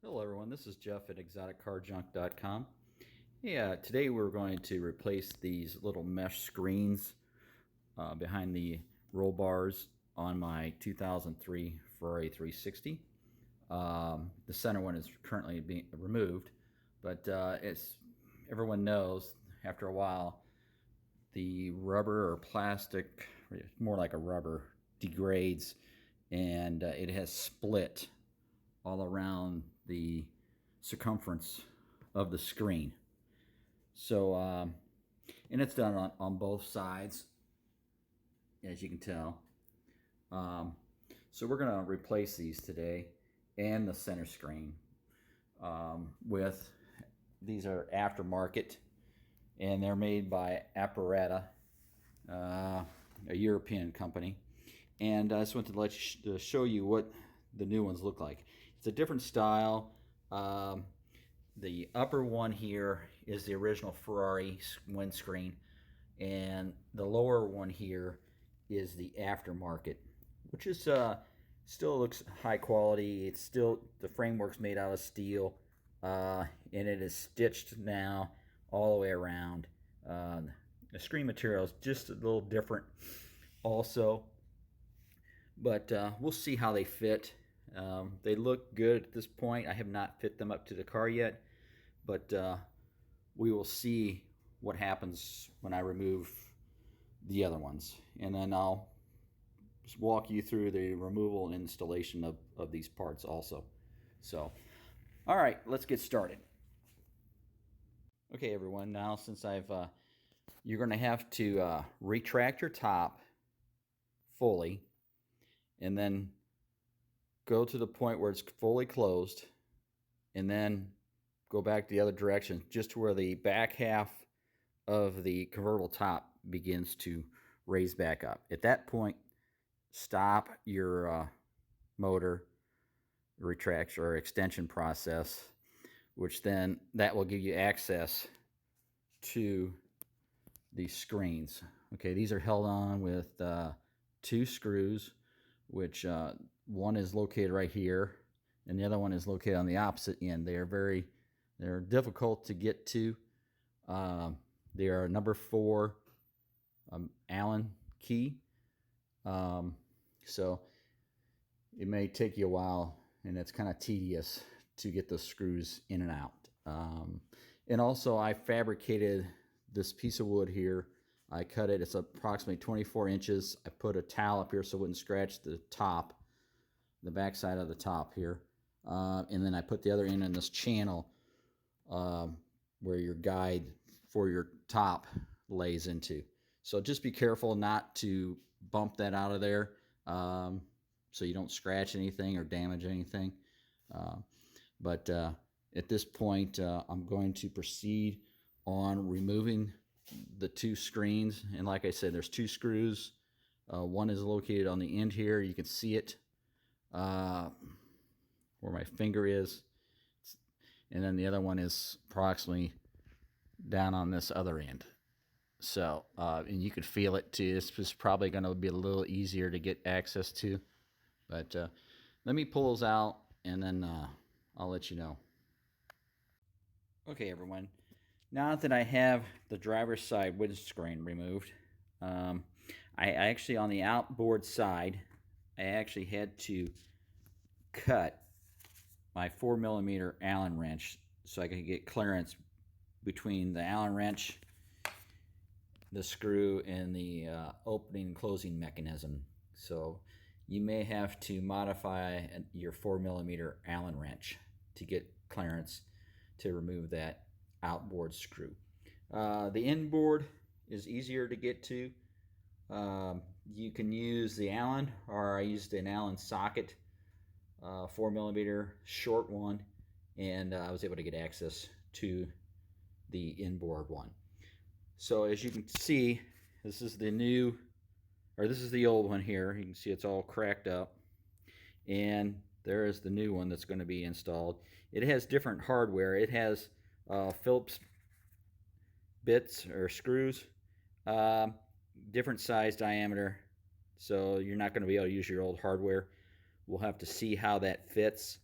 Hello everyone, this is Jeff at exoticcarjunk.com. Yeah, today we're going to replace these little mesh screens behind the roll bars on my 2003 Ferrari 360. The center one is currently being removed, but it's everyone knows after a while the rubber or plastic, more like a rubber, degrades and it has split all around the circumference of the screen. So, and it's done on both sides, as you can tell. So we're going to replace these today and the center screen with, these are aftermarket, and they're made by Apparata, a European company. And I just wanted to show you what the new ones look like. It's a different style. The upper one here is the original Ferrari windscreen, and the lower one here is the aftermarket, which is still looks high quality. It's still, the framework's made out of steel, and it is stitched now all the way around. The screen material is just a little different also, but we'll see how they fit. They look good at this point. I have not fit them up to the car yet, but we will see what happens when I remove the other ones. And then I'll just walk you through the removal and installation of these parts also. So, all right, let's get started. Okay, everyone, now since you're going to have to retract your top fully, and then go to the point where it's fully closed, and then go back the other direction just to where the back half of the convertible top begins to raise back up. At that point, stop your motor retraction or extension process, which then that will give you access to these screens. Okay, these are held on with 2 screws, which one is located right here and the other one is located on the opposite end. They're difficult to get to. They are number 4 Allen key, so it may take you a while, and it's kind of tedious to get the screws in and out. And also, I fabricated this piece of wood here. I cut it. It's approximately 24 inches. I put a towel up here so it wouldn't scratch the top, the back side of the top here. And then I put the other end in this channel where your guide for your top lays into. So just be careful not to bump that out of there so you don't scratch anything or damage anything. But at this point, I'm going to proceed on removing the 2 screens. And like I said, there's 2 screws. One is located on the end here. You can see it where my finger is. And then the other one is approximately down on this other end. So, and you could feel it too. This is probably going to be a little easier to get access to. But let me pull those out, and then I'll let you know. Okay, everyone. Now that I have the driver's side windscreen removed, I actually, on the outboard side, I actually had to cut my 4mm Allen wrench so I could get clearance between the Allen wrench, the screw, and the opening and closing mechanism. So you may have to modify your 4mm Allen wrench to get clearance to remove that outboard screw. The inboard is easier to get to. You can use the Allen, or I used an Allen socket, 4mm short one, and I was able to get access to the inboard one. So as you can see, this is the new, or this is the old one here. You can see it's all cracked up, and there is the new one that's going to be installed. It has different hardware. It has Phillips bits or screws, different size, diameter, so you're not going to be able to use your old hardware. We'll have to see how that fits.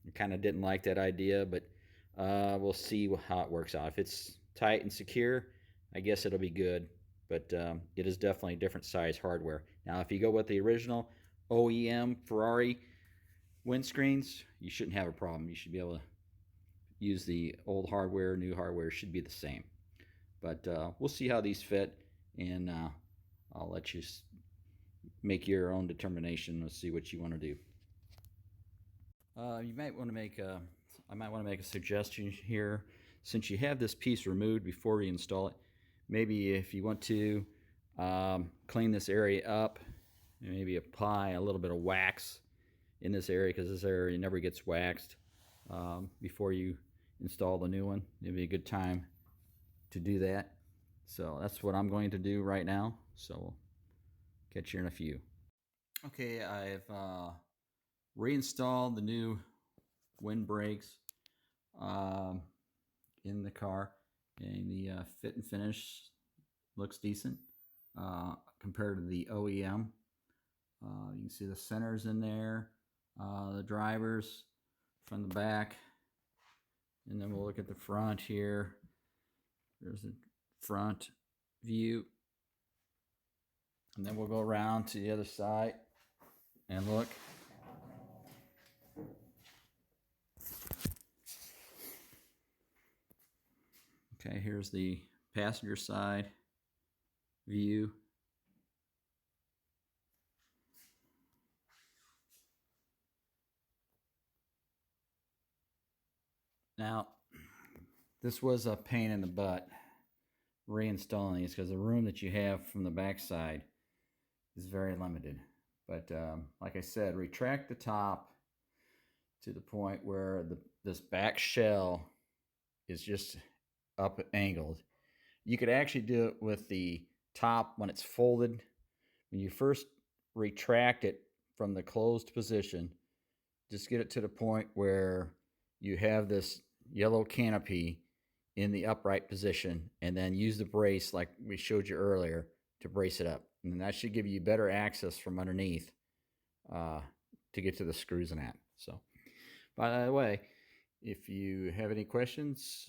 I kind of didn't like that idea, but we'll see how it works out. If it's tight and secure, I guess it'll be good. But it is definitely different size hardware. Now, if you go with the original OEM Ferrari windscreens, you shouldn't have a problem. You should be able to use the old hardware. New hardware should be the same. But we'll see how these fit, and I'll let you make your own determination. Let's see what you want to do. You might want to make a, I might want to make a suggestion here. Since you have this piece removed before you install it, maybe if you want to clean this area up, maybe apply a little bit of wax in this area, because this area never gets waxed before you install the new one. It'd be a good time to do that. So that's what I'm going to do right now. So we'll catch you in a few. Okay, I've reinstalled the new wind brakes in the car, and the fit and finish looks decent compared to the OEM. You can see the centers in there, the drivers from the back, and then we'll look at the front here. There's the front view, and then we'll go around to the other side and look. Okay, here's the passenger side view. Now, this was a pain in the butt reinstalling these, because the room that you have from the back side is very limited. But like I said, retract the top to the point where this back shell is just up angled. You could actually do it with the top when it's folded. When you first retract it from the closed position, just get it to the point where you have this yellow canopy in the upright position, and then use the brace like we showed you earlier to brace it up. And that should give you better access from underneath to get to the screws and that. So, by the way, if you have any questions,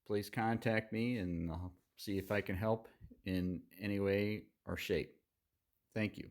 please contact me, and I'll see if I can help in any way or shape. Thank you.